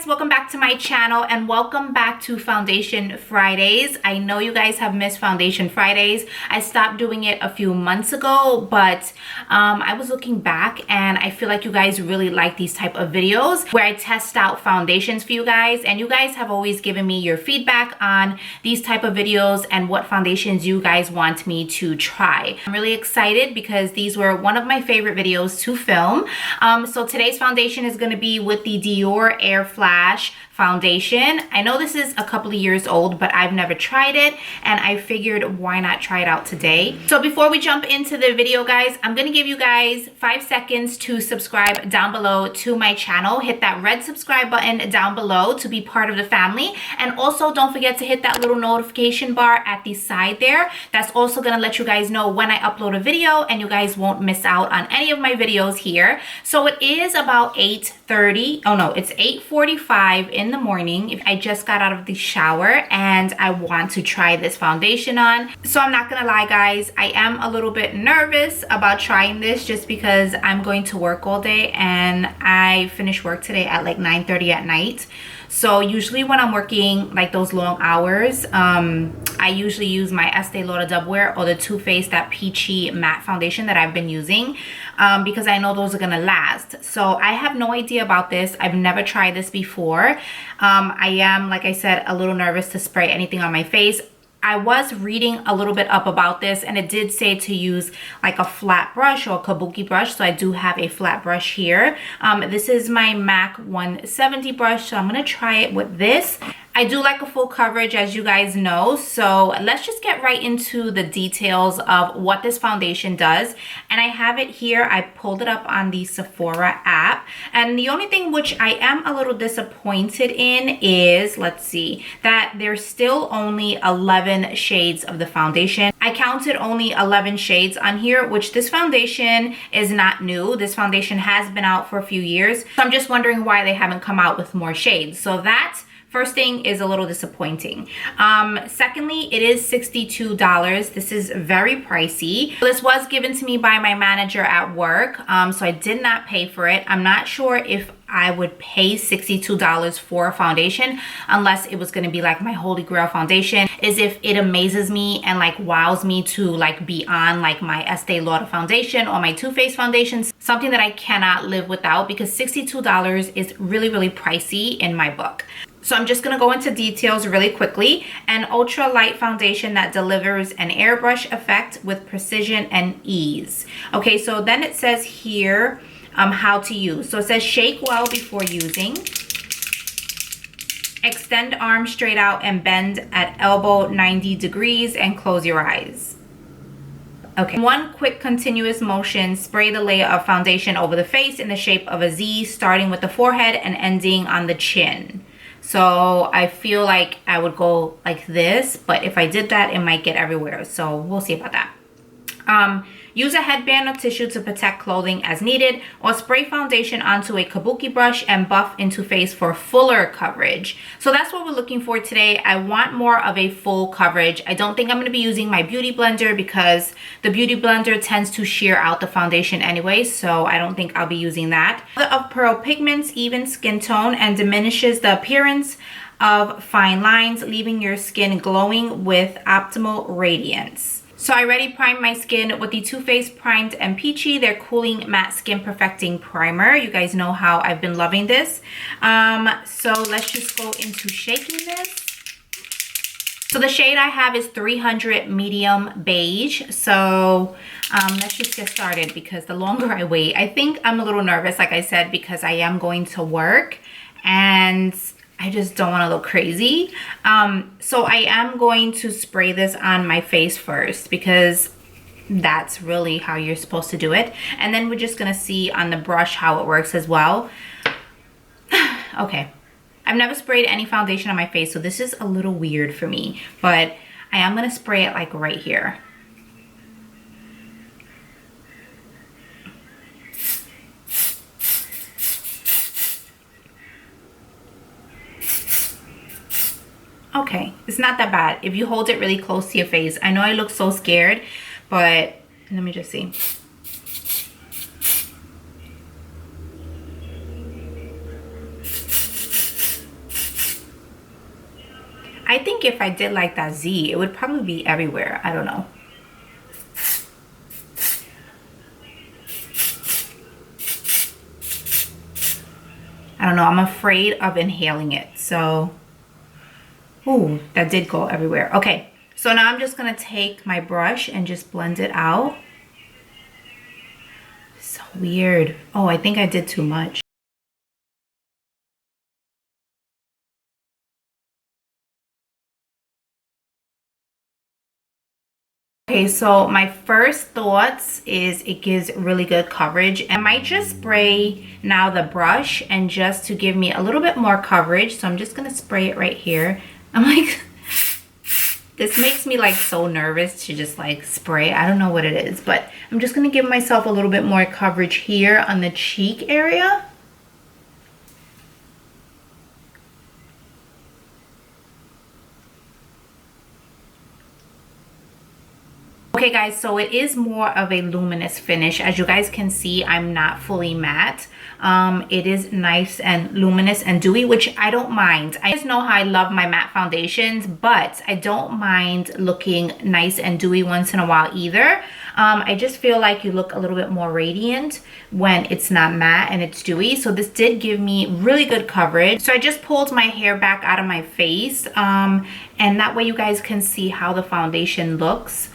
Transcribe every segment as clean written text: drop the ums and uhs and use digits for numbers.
Welcome back to my channel and welcome back to Foundation Fridays. I know you guys have missed Foundation Fridays. I stopped doing it a few months ago, but I was looking back and I feel like you guys really like these type of videos where I test out foundations for you guys, and you guys have always given me your feedback on these type of videos and what foundations you guys want me to try. I'm really excited because these were one of my favorite videos to film. So today's foundation is going to be with the DIOR AIRFLASH foundation. I know this is a couple of years old, but I've never tried it and I figured why not try it out today. So before we jump into the video, guys, I'm gonna give you guys 5 seconds to subscribe down below to my channel. Hit that red subscribe button down below to be part of the family, and also don't forget to hit that little notification bar at the side there. That's also gonna let you guys know when I upload a video and you guys won't miss out on any of my videos here. So it is about 8:30. Oh no, it's 8:45 in the morning. I just got out of the shower and I want to try this foundation on. So I'm not gonna lie, guys, I am a little bit nervous about trying this just because I'm going to work all day and I finished work today at like 9:30 at night. So usually when I'm working like those long hours, I usually use my Estee Lauder Double Wear or the Too Faced that peachy matte foundation that I've been using because I know those are gonna last. So I have no idea about this. I've never tried this before. I am, like I said, a little nervous to spray anything on my face. I was reading a little bit up about this and it did say to use like a flat brush or a Kabuki brush. So I do have a flat brush here. This is my MAC 170 brush. So I'm going to try it with this. I do like a full coverage, as you guys know. So let's just get right into the details of what this foundation does. And I have it here. I pulled it up on the Sephora app. And the only thing which I am a little disappointed in is, let's see, that there's still only 11 shades of the foundation. I counted only 11 shades on here, which this foundation is not new. This foundation has been out for a few years. So I'm just wondering why they haven't come out with more shades. So that first thing is a little disappointing. Secondly, it is $62. This is very pricey. This was given to me by my manager at work, so I did not pay for it. I'm not sure if I would pay $62 for a foundation unless it was going to be like my holy grail foundation, is if it amazes me and like wows me to like be on like my Estee Lauder foundation or my Too Faced foundations, something that I cannot live without, because $62 is really, really pricey in my book. So I'm just going to go into details really quickly. An ultra light foundation that delivers an airbrush effect with precision and ease. Okay, so then it says here how to use. So it says shake well before using. Extend arm straight out and bend at elbow 90 degrees and close your eyes. Okay, one quick continuous motion, spray the layer of foundation over the face in the shape of a Z, starting with the forehead and ending on the chin. So I feel like I would go like this, but if I did that, it might get everywhere. So we'll see about that. Use a headband or tissue to protect clothing as needed, or spray foundation onto a Kabuki brush and buff into face for fuller coverage. So that's what we're looking for today. I want more of a full coverage. I don't think I'm going to be using my beauty blender because the beauty blender tends to shear out the foundation anyway, so I don't think I'll be using that. Of Pearl pigments, even skin tone, and diminishes the appearance of fine lines, leaving your skin glowing with optimal radiance. So I already primed my skin with the Too Faced Primed and Peachy, their Cooling Matte Skin Perfecting Primer. You guys know how I've been loving this. So let's just go into shaking this. So the shade I have is 300 Medium Beige. So let's just get started, because the longer I wait, I think I'm a little nervous, like I said, because I am going to work and I just don't want to look crazy. So I am going to spray this on my face first, because that's really how you're supposed to do it. And then we're just going to see on the brush how it works as well. Okay. I've never sprayed any foundation on my face, so this is a little weird for me. But I am going to spray it like right here. Okay, it's not that bad if you hold it really close to your face. I know I look so scared, but let me just see. I think if I did like that Z, it would probably be everywhere. I don't know. I don't know. I'm afraid of inhaling it. So, ooh, that did go everywhere. Okay. So now I'm just going to take my brush and just blend it out. So weird. Oh, I think I did too much. Okay, so my first thoughts is it gives really good coverage. I might just spray now the brush and just to give me a little bit more coverage. So I'm just going to spray it right here. I'm like, this makes me like so nervous to just like spray. I don't know what it is, but I'm just going to give myself a little bit more coverage here on the cheek area. Okay guys, so it is more of a luminous finish. As you guys can see, I'm not fully matte. It is nice and luminous and dewy, which I don't mind. I just know how I love my matte foundations, but I don't mind looking nice and dewy once in a while either. I just feel like you look a little bit more radiant when it's not matte and it's dewy. So this did give me really good coverage. So I just pulled my hair back out of my face, and that way you guys can see how the foundation looks.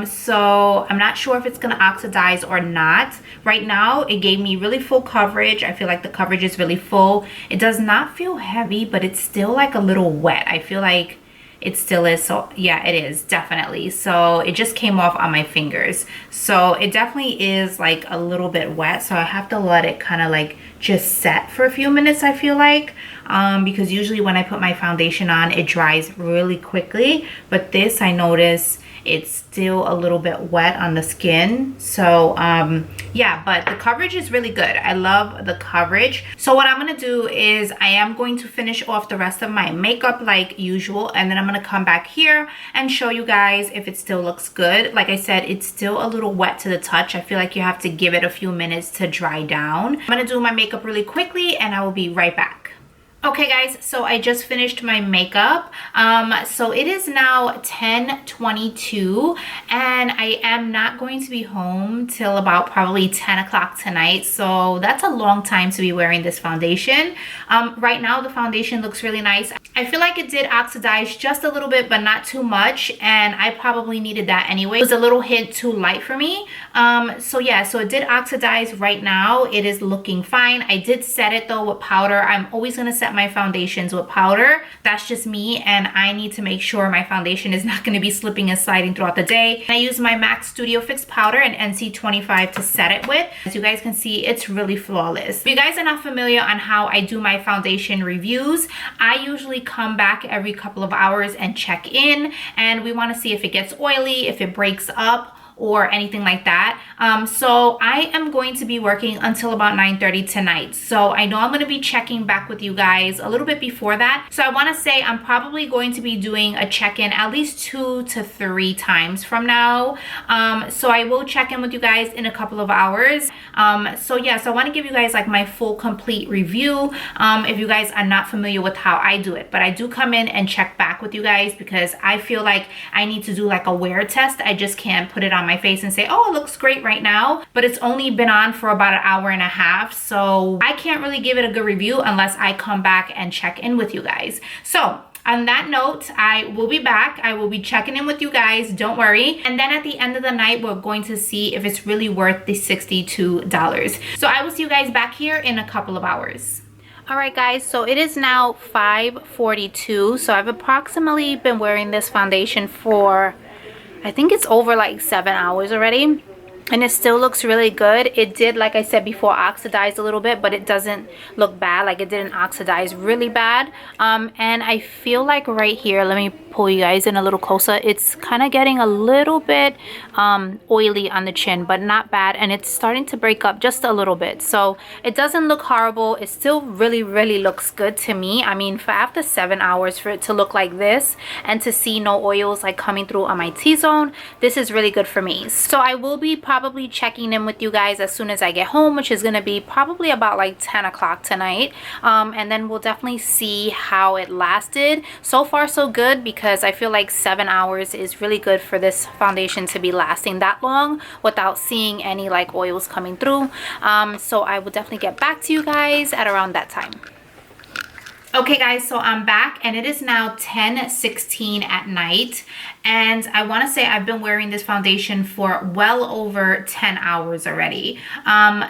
So I'm not sure if it's going to oxidize or not. Right now, it gave me really full coverage. I feel like the coverage is really full. It does not feel heavy, but it's still like a little wet. I feel like it still is. So yeah, it is definitely. So it just came off on my fingers. So it definitely is like a little bit wet. So I have to let it kind of like just set for a few minutes, I feel like. Because usually when I put my foundation on, it dries really quickly. But this, I notice it's still a little bit wet on the skin. So yeah, but the coverage is really good. I love the coverage. So what I'm gonna do is I am going to finish off the rest of my makeup like usual, and then I'm gonna come back here and show you guys if it still looks good. Like I said, it's still a little wet to the touch. I feel like you have to give it a few minutes to dry down. I'm gonna do my makeup really quickly and I will be right back. Okay guys, so I just finished my makeup. So it is now 10:22 and I am not going to be home till about probably 10 o'clock tonight. So that's a long time to be wearing this foundation. Right now the foundation looks really nice. I feel like it did oxidize just a little bit, but not too much. And I probably needed that anyway. It was a little hint too light for me. So yeah, so it did oxidize. Right now it is looking fine. I did set it though with powder. I'm always gonna set my foundations with powder. That's just me, and I need to make sure my foundation is not going to be slipping and sliding throughout the day. I use my MAC Studio Fix powder and NC25 to set it with. As you guys can see, it's really flawless. If you guys are not familiar on how I do my foundation reviews, I usually come back every couple of hours and check in, and we want to see if it gets oily, if it breaks up, or anything like that. So I am going to be working until about 9:30 tonight. So I know I'm gonna be checking back with you guys a little bit before that. So I wanna say I'm probably going to be doing a check-in at least 2 to 3 times from now. So I will check in with you guys in a couple of hours. So yeah, so I wanna give you guys like my full complete review if you guys are not familiar with how I do it. But I do come in and check back with you guys because I feel like I need to do like a wear test. I just can't put it on my face and say, oh, it looks great right now, but it's only been on for about an hour and a half, so I can't really give it a good review unless I come back and check in with you guys. So on that note, I will be back. I will be checking in with you guys, don't worry. And then at the end of the night, we're going to see if it's really worth the $62. So I will see you guys back here in a couple of hours. All right guys, so it is now 5:42. So I've approximately been wearing this foundation for, I think it's over like 7 hours already, and it still looks really good. It did, like I said before, oxidize a little bit, but it doesn't look bad. Like it didn't oxidize really bad. And I feel like right here, let me pull you guys in a little closer, it's kind of getting a little bit oily on the chin, but not bad, and it's starting to break up just a little bit. So it doesn't look horrible. It still really looks good to me. I mean, for after 7 hours for it to look like this and to see no oils like coming through on my T-zone, this is really good for me. So I will be probably checking in with you guys as soon as I get home, which is going to be probably about like 10 o'clock tonight, and then we'll definitely see how it lasted. So far so good, because I feel like 7 hours is really good for this foundation to be lasting that long without seeing any like oils coming through. So I will definitely get back to you guys at around that time. Okay guys, so I'm back and it is now 10:16 at night, and I want to say I've been wearing this foundation for well over 10 hours already.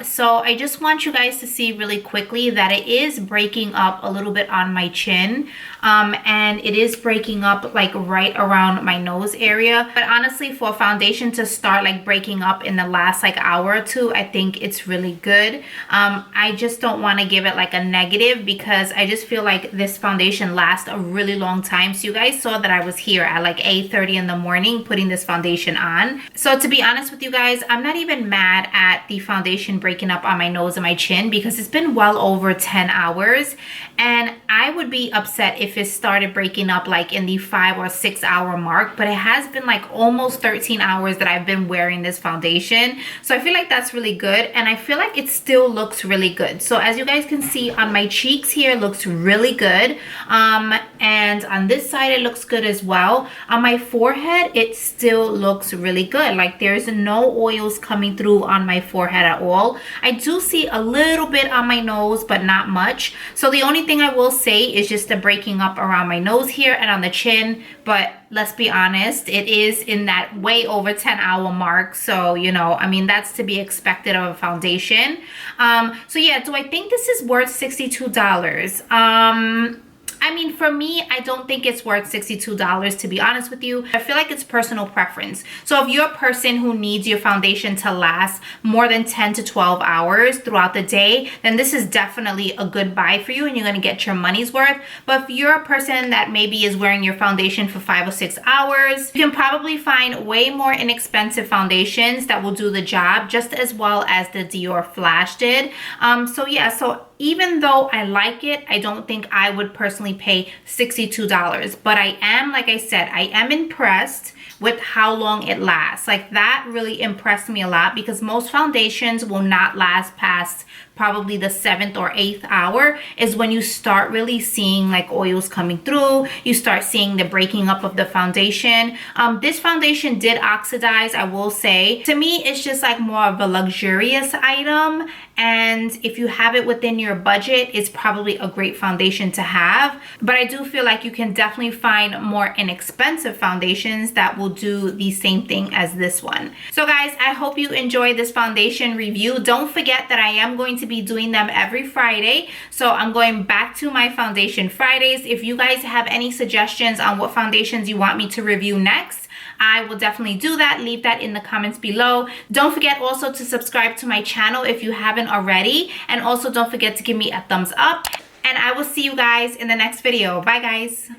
So I just want you guys to see really quickly that it is breaking up a little bit on my chin, and it is breaking up like right around my nose area. But honestly, for a foundation to start like breaking up in the last like hour or two, I think it's really good. I just don't want to give it like a negative, because I just feel like this foundation lasts a really long time. So you guys saw that I was here at like 8:30 in the morning putting this foundation on. So to be honest with you guys, I'm not even mad at the foundation breaking up on my nose and my chin, because it's been well over 10 hours, and I would be upset if it started breaking up like in the 5 or 6 hour mark. But it has been like almost 13 hours that I've been wearing this foundation, so I feel like that's really good, and I feel like it still looks really good. So as you guys can see on my cheeks here, it looks really good, and on this side it looks good as well. On my forehead it still looks really good. Like there's no oils coming through on my forehead at all. I do see a little bit on my nose, but not much. So the only thing I will say is just the breaking up around my nose here and on the chin. But let's be honest, it is in that way over 10 hour mark, so you know, I mean, that's to be expected of a foundation. So yeah, do I think this is worth $62? I mean, for me, I don't think it's worth $62, to be honest with you. I feel like it's personal preference. So if you're a person who needs your foundation to last more than 10 to 12 hours throughout the day, then this is definitely a good buy for you, and you're going to get your money's worth. But if you're a person that maybe is wearing your foundation for 5 or 6 hours, you can probably find way more inexpensive foundations that will do the job just as well as the DIOR Flash did. So yeah, so even though I like it, I don't think I would personally pay $62. But I am, like I said, I am impressed with how long it lasts. Like that really impressed me a lot, because most foundations will not last past probably the 7th or 8th hour is when you start really seeing like oils coming through. You start seeing the breaking up of the foundation. This foundation did oxidize, I will say. To me, it's just like more of a luxurious item, and if you have it within your budget, it's probably a great foundation to have. But I do feel like you can definitely find more inexpensive foundations that will do the same thing as this one. So guys, I hope you enjoyed this foundation review. Don't forget that I am going to be doing them every Friday, so I'm going back to my foundation Fridays. If you guys have any suggestions on what foundations you want me to review next, I will definitely do that. Leave that in the comments below. Don't forget also to subscribe to my channel if you haven't already, and also don't forget to give me a thumbs up, and I will see you guys in the next video. Bye guys.